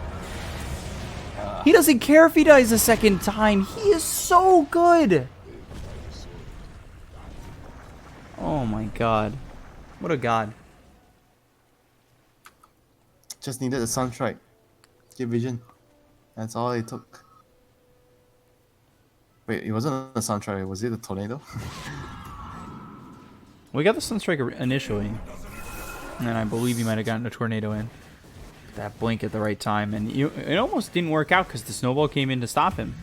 He doesn't care if he dies a second time. He is so good. Oh my god. What a god. Just needed a Sunstrike. Get vision. That's all it took. Wait, it wasn't a Sunstrike, was it a tornado? We got the Sunstrike initially. And then I believe he might have gotten a tornado in. That blink at the right time. And it almost didn't work out because the Snowball came in to stop him.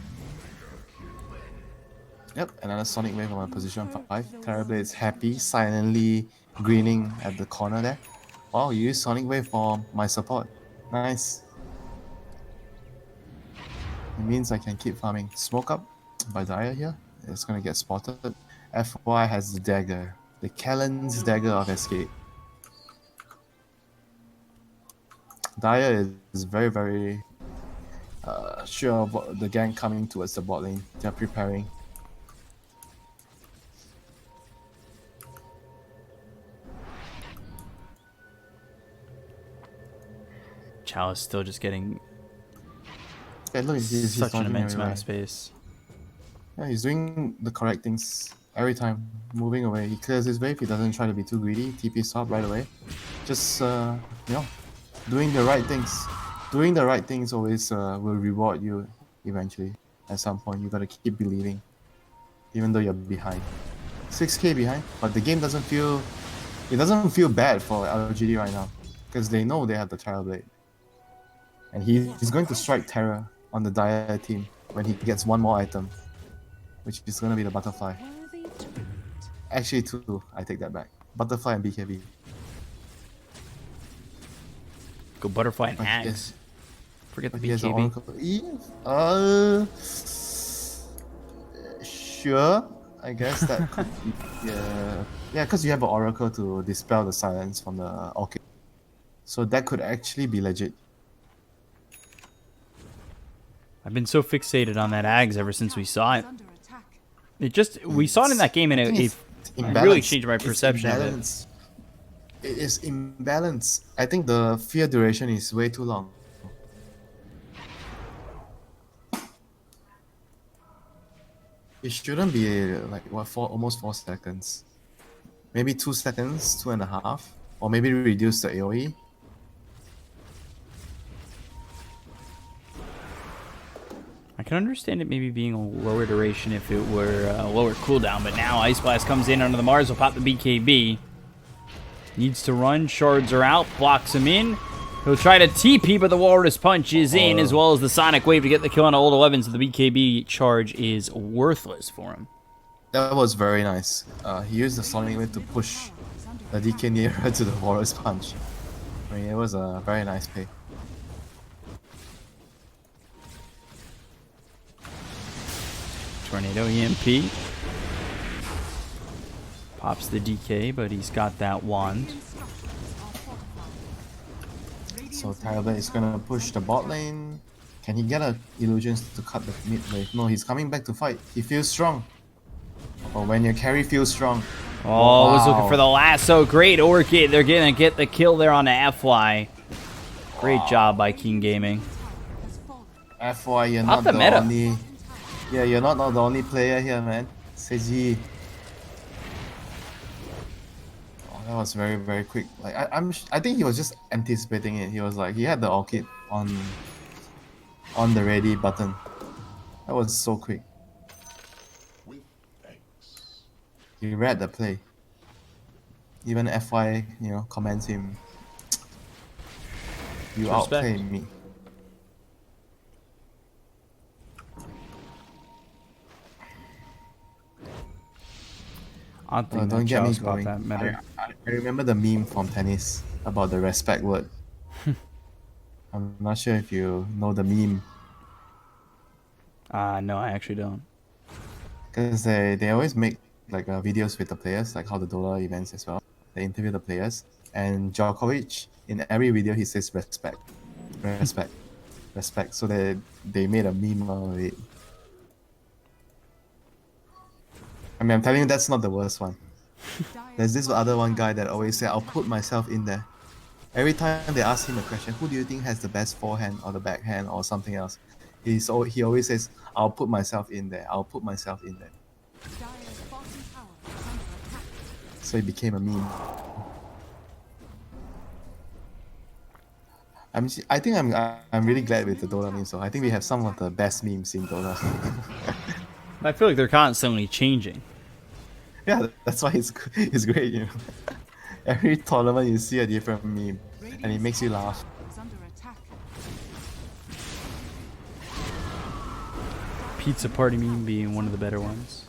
Yep, another Sonic Wave on my position 5. Terrorblade is happy, silently grinning at the corner there. Wow, you use Sonic Wave for my support. Nice. It means I can keep farming. Smoke up by Dire here. It's gonna get spotted. FY has the dagger. The Kellen's dagger of escape. Dire is very, very sure of the gang coming towards the bot lane. They're preparing. Chao is still just getting Yeah, look, he's such an dodging immense amount everywhere. of space. Yeah, he's doing the correct things every time. Moving away. He clears his wave. He doesn't try to be too greedy. TP stop right away. Just, you know, doing the right things. Doing the right things always will reward you eventually. At some point, you gotta keep believing. Even though you're behind. 6k behind, but the game doesn't feel... It doesn't feel bad for LGD right now. Because they know they have the Trial Blade. And he's going to strike terror on the Dire team when he gets one more item. Which is going to be the Butterfly. Actually 2, I take that back. Butterfly and BKB. Go Butterfly and But Axe. yes. Forget the He has an BKB. Oracle. Sure. I guess that could be, yeah. Yeah, because you have an Oracle to dispel the silence from the Orchid. So that could actually be legit. I've been so fixated on that Ags ever since we saw it. Under attack. It just we saw it in that game and it really Imbalanced. changed my It's perception of it. imbalanced. It is imbalanced. I think the fear duration is way too long. It shouldn't be like what almost 4 seconds. Maybe 2 seconds, 2.5, or maybe reduce the AoE. I can understand it maybe being a lower duration if it were a lower cooldown, but now Ice Blast comes in under the Mars, will pop the BKB. Needs to run, shards are out, blocks him in. He'll try to TP, but the Walrus Punch is in, as well as the Sonic Wave to get the kill on Old 11, so the BKB charge is worthless for him. That was very nice. He used the Sonic Wave to push the DK nearer to the Walrus Punch. I mean, it was a very nice play. Tornado EMP. Pops the DK, but he's got that wand. So Tyler is gonna push the bot lane. Can he get a illusions to cut the mid wave? No, he's coming back to fight. He feels strong. Or when your carry feels strong. Oh, was looking Wow. for the lasso. Great orchid. They're gonna get the kill there on the FY. Great job by King Gaming. Has fallen. FY, you're Pop not the the meta. only. Yeah, you're not the only player here, man. CG. Oh, that was very, very quick. Like I think he was just anticipating it. He was like, he had the orchid on the ready button. That was so quick. He read the play. Even FY, commends him. You Respect. outplay me. I don't think Don't that get me Chalice popped going. that meta. I remember the meme from tennis about the respect word. I'm not sure if you know the meme. No, I actually don't. Because they always make like videos with the players, like how the Dota events as well. They interview the players. And Djokovic, in every video, he says respect. Respect. Respect. So they made a meme out of it. I mean, I'm telling you, that's not the worst one. There's this other one guy that always say, I'll put myself in there. Every time they ask him a question, who do you think has the best forehand or the backhand or something else? He always says, I'll put myself in there. I'll put myself in there. Dire's bottom tower is under attack. So it became a meme. I think I'm really glad with the Dota memes. So I think we have some of the best memes in Dota. I feel like they're constantly changing. Yeah, that's why it's great. Every tournament you see a different meme, and it makes you laugh. Is under attack. Pizza party meme being one of the better ones.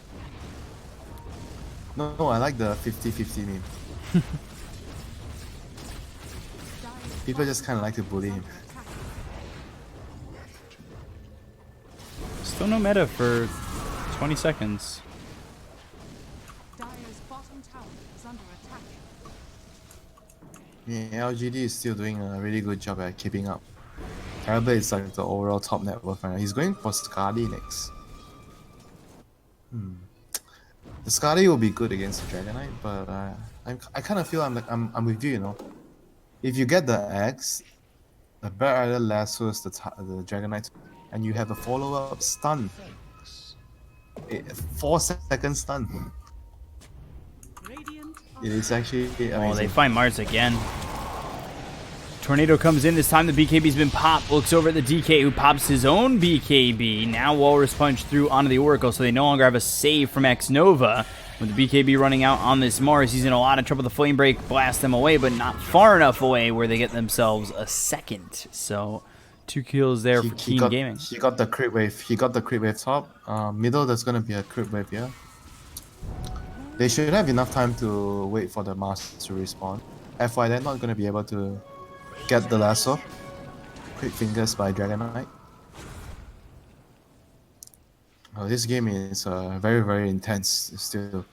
No, I like the 50-50 meme. People just kind of like to bully him. Still no meta for 20 seconds. Dire's bottom tower is under attack. Yeah, LGD is still doing a really good job at keeping up. Terrible is like the overall top net worth right now. He's going for Skadi next. The Skadi will be good against the Dragonite, but I kind of feel I'm with you. If you get the X, the Bird either lassos the Dragonite, and you have a follow-up stun. 4-second stun. Radiant It is actually amazing. Oh, they find Mars again. Tornado comes in. This time the BKB's been popped. Looks over at the DK who pops his own BKB. Now Walrus Punch through onto the Oracle, so they no longer have a save from X Nova. With the BKB running out on this Mars, he's in a lot of trouble. The Flame Break blasts them away, but not far enough away where they get themselves a second. So 2 kills there for Keen Gaming. He got the crit wave. He got the crit wave top. Middle, there's gonna be a crit wave here. They should have enough time to wait for the Mars to respawn. FY, they're not gonna be able to get the lasso. Quick fingers by Dragonite. This game is very, very intense still.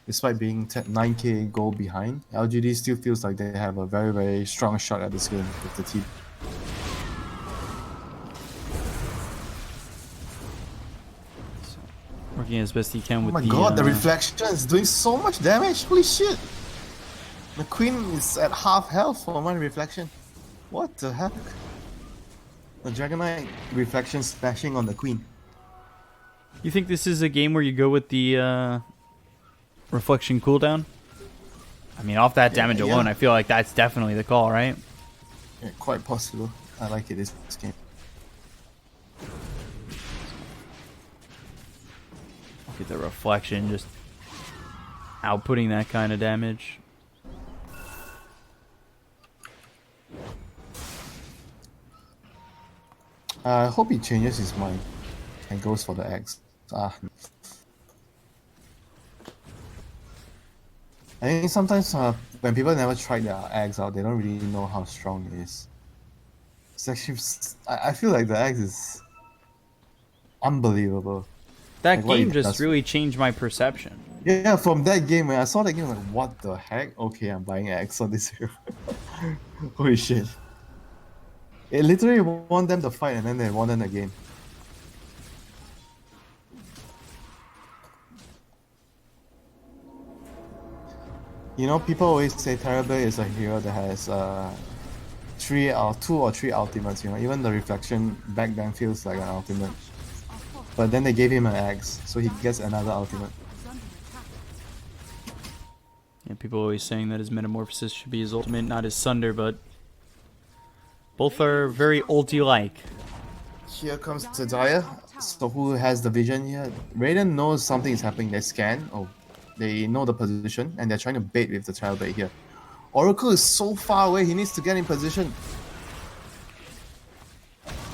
Despite being 9k goal behind, LGD still feels like they have a very, very strong shot at this game with the team. Working as best he can Oh with my the... god, the reflection is doing so much damage! Holy shit! The queen is at half health for one reflection. What the heck? The Dragonite reflection smashing on the queen. You think this is a game where you go with the reflection cooldown? I mean, off that damage alone, I feel like that's definitely the call, right? Yeah, quite possible. I like it this game. Look at the reflection, just outputting that kind of damage. I hope he changes his mind and goes for the X. I think sometimes when people never try their eggs out, they don't really know how strong it is. It's actually, I feel like the eggs is unbelievable. That Like, what game it just does. really changed my perception. Yeah, from that game, when I saw that game, I'm like, what the heck? Okay, I'm buying eggs on this hero. Holy shit. It literally won them the fight and then they won them the game. You know, people always say Terrorblade is a hero that has two or three ultimates. You know, even the reflection back then feels like an ultimate. Structures are fortified. But then they gave him an axe, so he gets Dire's another top ultimate. tower is under attack. Yeah, people always saying that his Metamorphosis should be his ultimate, not his Sunder, but both are very ulti-like. Here comes the Dire. So who has the vision here? Raiden knows something is happening. They scan. Oh, they know the position, and they're trying to bait with the Terrorblade here. Oracle is so far away. He needs to get in position.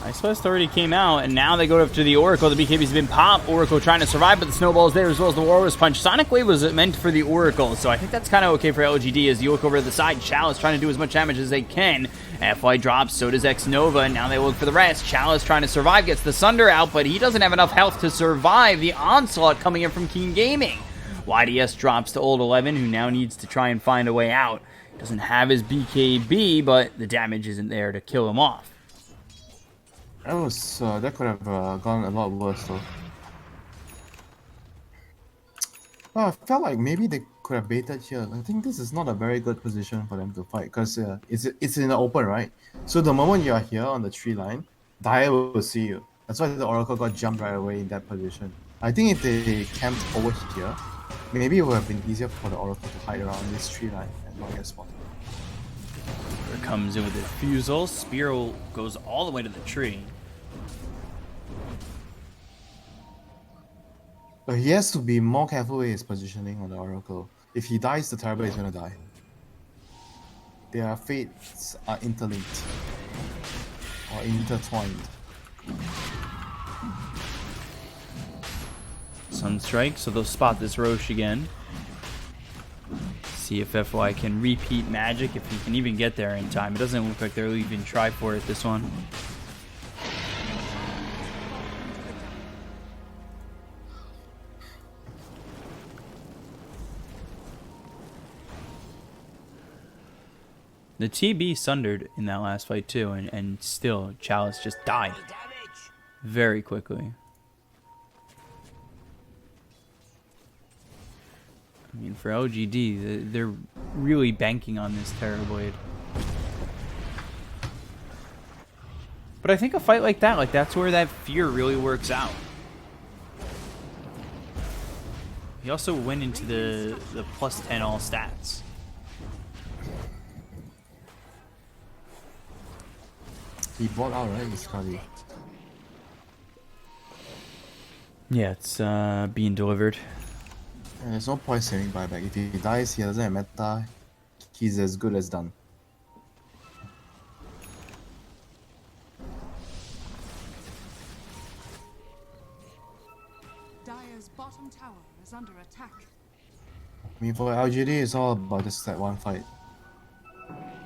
Ice West already came out, and now they go after the Oracle. The BKB's been popped. Oracle trying to survive, but the snowball's there as well as the Walrus Punch. Sonic Wave was meant for the Oracle, so I think that's kind of okay for LGD as you look over to the side. Chalice trying to do as much damage as they can. FY drops, so does X Nova, and now they look for the rest. Chalice trying to survive, gets the Sunder out, but he doesn't have enough health to survive the onslaught coming in from Keen Gaming. YDS drops to Old 11, who now needs to try and find a way out. Doesn't have his BKB, but the damage isn't there to kill him off. That could have gone a lot worse though. Well, I felt like maybe they could have baited here. I think this is not a very good position for them to fight because it's in the open, right? So the moment you are here on the tree line, Dire will see you. That's why the Oracle got jumped right away in that position. I think if they camped over here, maybe it would have been easier for the Oracle to hide around this tree line and not get spotted. Here comes in with the Fusel. Spear goes all the way to the tree. But he has to be more careful with his positioning on the Oracle. If he dies, the Terrorblade is gonna die. Their fates are interlinked. Or intertwined. Sunstrike, so they'll spot this Roche again. See if FY can repeat magic, if he can even get there in time. It doesn't look like they'll even try for it this one. The TB sundered in that last fight too, and still Chalice just died very quickly. I mean, for LGD, they're really banking on this Terrorblade. But I think a fight like that's where that fear really works out. He also went into the plus 10 all stats. He bought out, right? He's Scotty. Yeah, it's being delivered. And there's no point saving buyback. If he dies, he doesn't have meta. He's as good as done. Dire's bottom tower is under attack. I mean, for LGD, it's all about just that one fight.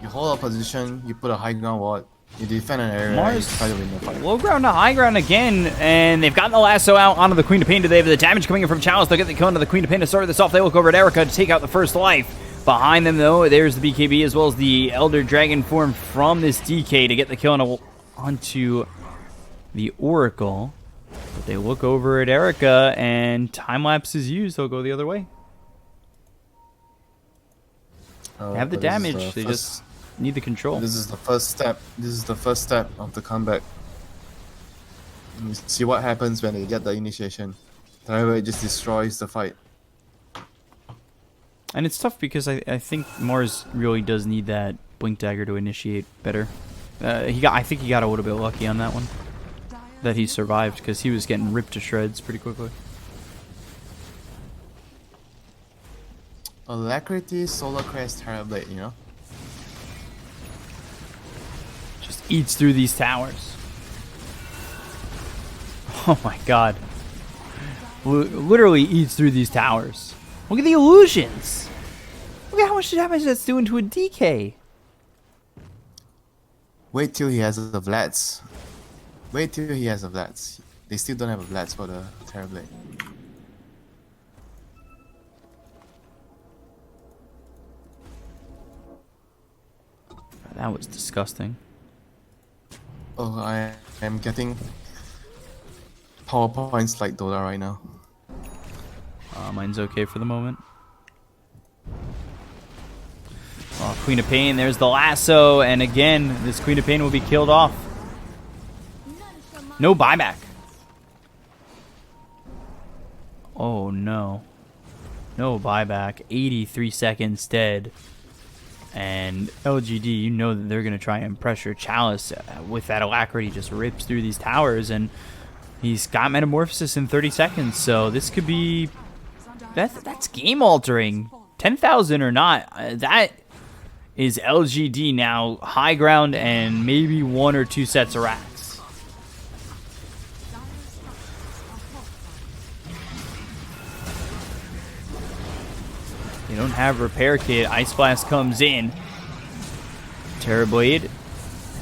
You hold a position, you put a high ground ward, you defend an area, and you try to win the fight. Low ground to high ground again, and they've gotten the lasso out onto the Queen of Pain today, but the damage coming in from Chalice, they'll get the kill into the Queen of Pain to start this off. They look over at Erica to take out the first life. Behind them, though, there's the BKB as well as the Elder Dragon form from this DK to get the kill onto the Oracle. But they look over at Erica, and time-lapse is used. They'll go the other way. They have the damage, they just need the control. This is the first step. This is the first step of the comeback. And you see what happens when they get the initiation. However, it just destroys the fight. And it's tough because I think Mars really does need that Blink Dagger to initiate better. I think he got a little bit lucky on that one. That he survived because he was getting ripped to shreds pretty quickly. Alacrity, Solar Crest, Terrorblade, you know? Just eats through these towers. Oh my god. Literally eats through these towers. Look at the illusions. Look at how much damage that's doing to a DK. Wait till he has the Vlads. Wait till he has the Vlads. They still don't have a Vlads for the Terrorblade. That was disgusting. Oh, I am getting PowerPoints like Dota right now. Mine's okay for the moment. Oh, Queen of Pain, there's the lasso, and again, this Queen of Pain will be killed off. No buyback. Oh no. No buyback. 83 seconds dead. And LGD, you know that they're going to try and pressure Chalice with that alacrity. Just rips through these towers, and he's got Metamorphosis in 30 seconds. So this could be... That's game altering. 10,000 or not. That is LGD now. High ground and maybe 1 or 2 sets of racks. They don't have repair kit. Ice Blast comes in. Terrorblade.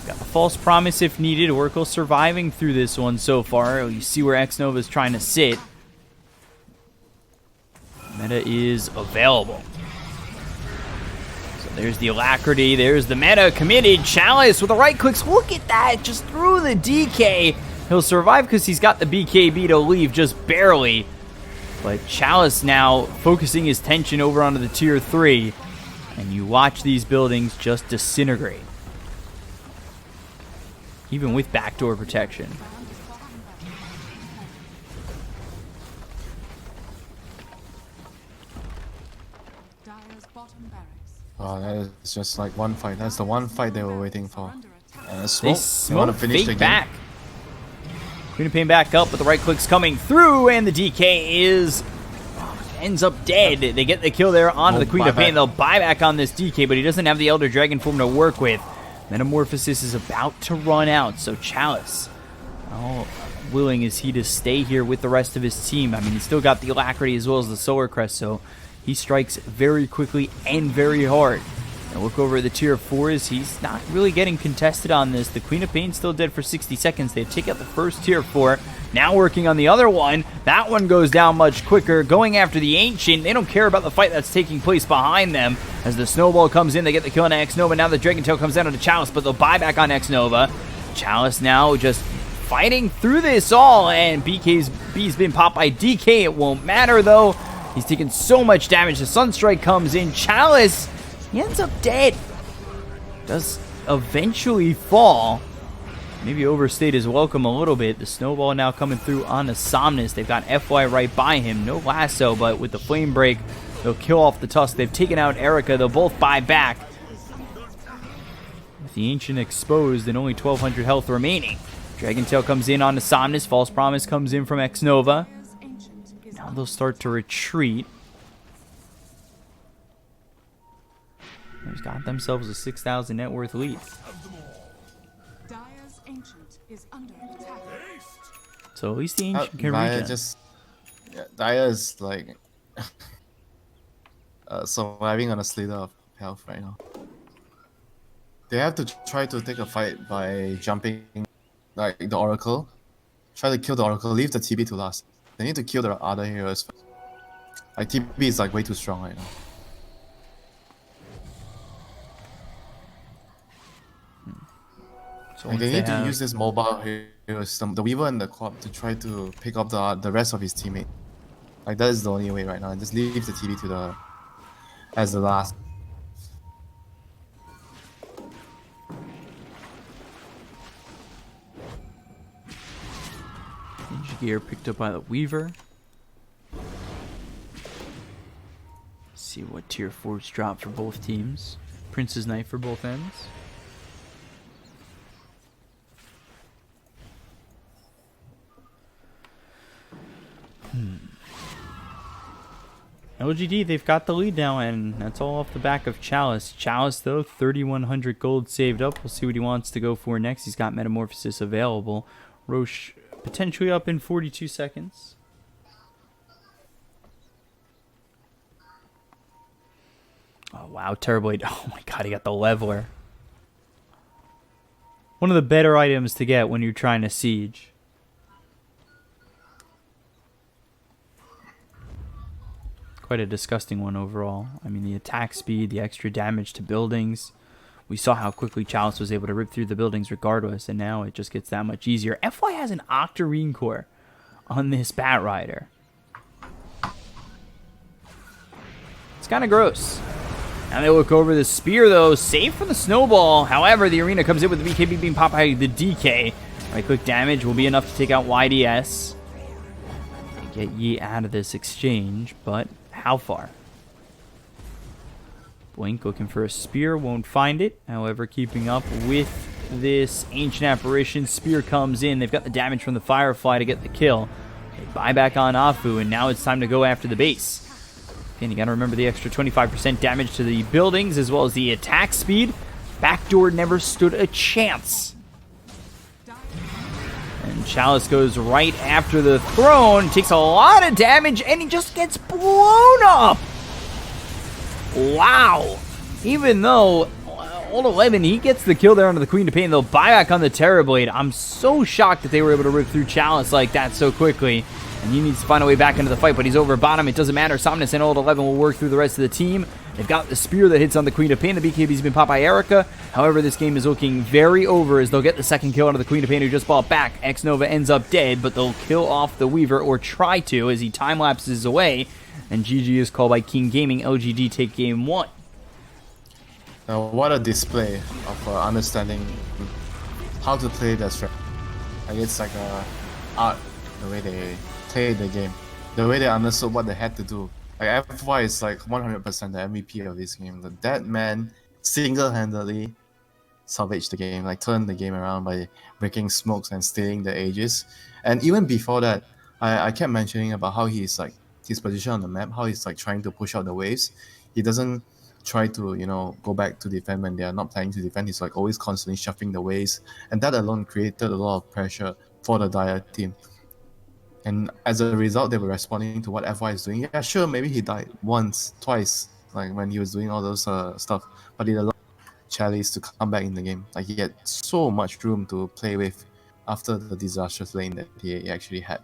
Got the false promise if needed. Oracle surviving through this one so far. You see where X-Nova is trying to sit. Meta is available. So there's the alacrity. There's the meta committed. Chalice with the right clicks. Look at that. Just through the DK. He'll survive because he's got the BKB to leave just barely. But Chalice now focusing his tension over onto the tier 3. And you watch these buildings just disintegrate. Even with backdoor protection. Oh, that is just like one fight. That's the one fight they were waiting for. And a They smoke. They want to finish the game. back. Queen of Pain back up, but the right click's coming through, and the DK is ends up dead. They get the kill there onto the Queen of Pain. They'll buy back on this DK, but he doesn't have the Elder Dragon form to work with. Metamorphosis is about to run out, so Chalice, how willing is he to stay here with the rest of his team? I mean, he's still got the alacrity as well as the Solar Crest, so he strikes very quickly and very hard. And look over at the tier 4s. He's not really getting contested on this. The Queen of Pain still dead for 60 seconds. They take out the first tier 4. Now working on the other one. That one goes down much quicker. Going after the Ancient. They don't care about the fight that's taking place behind them. As the Snowball comes in, they get the kill on X-Nova. Now the Dragon Tail comes down to Chalice, but they'll buy back on X-Nova. Chalice now just fighting through this all. And BK's B's been popped by DK. It won't matter though. He's taking so much damage. The Sunstrike comes in. Chalice, he ends up dead. Does eventually fall. Maybe overstayed his welcome a little bit. The Snowball now coming through on the Somnus. They've got FY right by him. No lasso, but with the Flame Break, they'll kill off the Tusk. They've taken out Erica. They'll both buy back. With the Ancient exposed and only 1,200 health remaining. Dragon Tail comes in on the Somnus. False Promise comes in from X-Nova. Now they'll start to retreat. They've got themselves a 6,000 net worth lead. Dire's Ancient is under attack. So at least the Ancient can regen. Dire is like surviving on a slither of health right now. They have to try to take a fight by jumping like the Oracle. Try to kill the Oracle, leave the TB to last. They need to kill the other heroes. Like TB is like way too strong right now. So Like they need to use this mobile hero system, the Weaver and the Bkop, to try to pick up the rest of his teammate. Like that is the only way right now. Just leave the TB to the as the last. Ninja Gear picked up by the Weaver. See what tier 4s drop for both teams. Prince's Knife for both ends. LGD, they've got the lead now, and that's all off the back of Chalice. Chalice, though, 3,100 gold saved up. We'll see what he wants to go for next. He's got Metamorphosis available. Roche potentially up in 42 seconds. Oh, wow, Terrorblade. Oh, my God, he got the Leveler. One of the better items to get when you're trying to siege. Quite a disgusting one overall. I mean, the attack speed, the extra damage to buildings. We saw how quickly Chalice was able to rip through the buildings regardless, and now it just gets that much easier. FY has an Octarine core on this Bat Rider. It's kind of gross. Now they look over the spear, though. Safe from the snowball. However, the arena comes in with the BKB being popped by the DK. Right-click damage will be enough to take out YDS. Get Yi out of this exchange, but how far? Blink looking for a spear, won't find it. However, keeping up with this Ancient Apparition. Spear comes in. They've got the damage from the Firefly to get the kill. They buy back on Afu, and now it's time to go after the base. Again, you got to remember the extra 25% damage to the buildings, as well as the attack speed. Backdoor never stood a chance. And Chalice goes right after the throne, takes a lot of damage, and he just gets blown up. Wow. Even though Old 11, he gets the kill there onto the Queen of Pain. They'll buy back on the Terrorblade. I'm so shocked that they were able to rip through Chalice like that so quickly. And he needs to find a way back into the fight, but he's over bottom. It doesn't matter. Somnus and Old 11 will work through the rest of the team. They've got the spear that hits on the Queen of Pain. The BKB's been popped by Erica. However, this game is looking very over as they'll get the second kill onto the Queen of Pain who just bought back. X-Nova ends up dead, but they'll kill off the Weaver, or try to, as he time-lapses away. And GG is called by King Gaming. LGD take game 1. Now, what a display of understanding how to play that strat. Like, it's like a art, the way they play the game, the way they understood what they had to do. Like, FY is like 100% the MVP of this game. That man single-handedly salvaged the game, like turned the game around by breaking smokes and stealing the ages. And even before that, I kept mentioning about how he's like his position on the map, how he's like trying to push out the waves. He doesn't try to, you know, go back to defend when they are not planning to defend. He's like always constantly shuffling the waves, and that alone created a lot of pressure for the Dire team. And as a result, they were responding to what FY is doing. Yeah, sure, maybe he died once, twice, like when he was doing all those stuff, but it allowed Chalice to come back in the game. Like, he had so much room to play with after the disastrous lane that he actually had.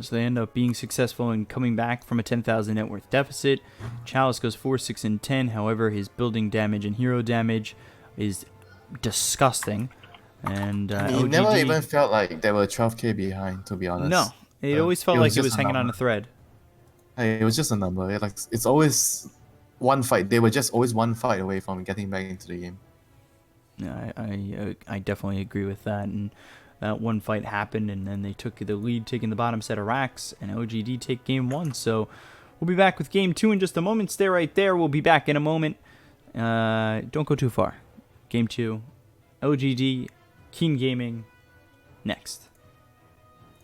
So they end up being successful in coming back from a 10,000 net worth deficit. Chalice goes 4, 6, and 10. However, his building damage and hero damage is disgusting. And He LGD, never even felt like they were 12k behind, to be honest. No, it always felt it like was it was just a hanging on number. a thread. It was just a number. Like, it's always one fight. They were just always one fight away from getting back into the game. Yeah, I definitely agree with that. And that one fight happened, and then they took the lead, taking the bottom set of racks, and LGD take game 1. So we'll be back with game 2 in just a moment. Stay right there. We'll be back in a moment. Don't go too far. Game 2, LGD, King Gaming, next.